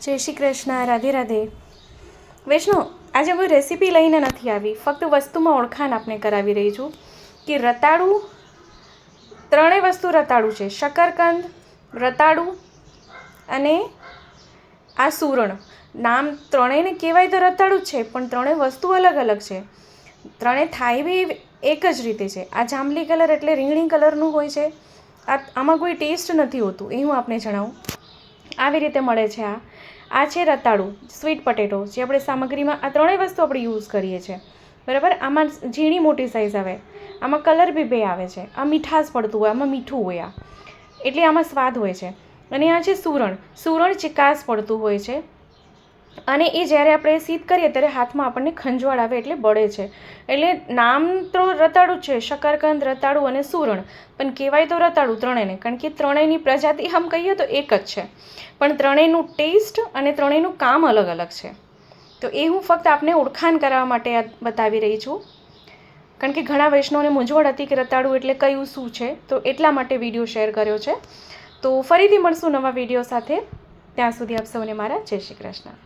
જય શ્રી કૃષ્ણ, રાધે રાધે. વૈષ્ણવ, આજે કોઈ રેસીપી લઈને નથી આવી, ફક્ત વસ્તુમાં ઓળખાણ આપને કરાવી રહી છું કે રતાળું, ત્રણેય વસ્તુ રતાળું છે. શકરકંદ, રતાળું અને આ સૂરણ. નામ ત્રણેયને કહેવાય તો રતાળું જ છે, પણ ત્રણેય વસ્તુ અલગ અલગ છે. ત્રણેય થાય બી એક જ રીતે છે. આ જાંબલી કલર એટલે રીંગણી કલરનું હોય છે. આમાં કોઈ ટેસ્ટ નથી હોતું, એ હું આપને જણાવું. આવી રીતે મળે છે. આ છે રતાળું, સ્વીટ પટેટો, જે આપણે સામગ્રીમાં આ ત્રણેય વસ્તુ આપણે યુઝ કરીએ છીએ, બરાબર. આમાં ઝીણી મોટી સાઇઝ આવે, આમાં કલર બી બે આવે છે. આ મીઠાશ પડતું હોય, આમાં મીઠું હોય, એટલે આમાં સ્વાદ હોય છે. અને આ છે સૂરણ. સૂરણ ચિકાસ પડતું હોય છે, અને એ જ્યારે આપણે સીધ કરીએ ત્યારે હાથમાં આપણને ખંજવાળ આવે, એટલે બળે છે. એટલે નામ તો રતાળું છે, શકરકંદ, રતાળું અને સૂરણ, પણ કહેવાય તો રતાળું ત્રણેયને, કારણ કે ત્રણેયની પ્રજાતિ આમ કહીએ તો એક જ છે, પણ ત્રણેયનું ટેસ્ટ અને ત્રણેયનું કામ અલગ અલગ છે. તો એ હું ફક્ત આપને ઓળખાણ કરાવવા માટે બતાવી રહી છું, કારણ કે ઘણા વૈષ્ણવને મૂંઝવણ હતી કે રતાળું એટલે કયું શું છે, તો એટલા માટે વિડીયો શેર કર્યો છે. તો ફરીથી મળશું નવા વિડીયો સાથે. ત્યાં સુધી આપ સૌને મારા જય શ્રી કૃષ્ણ.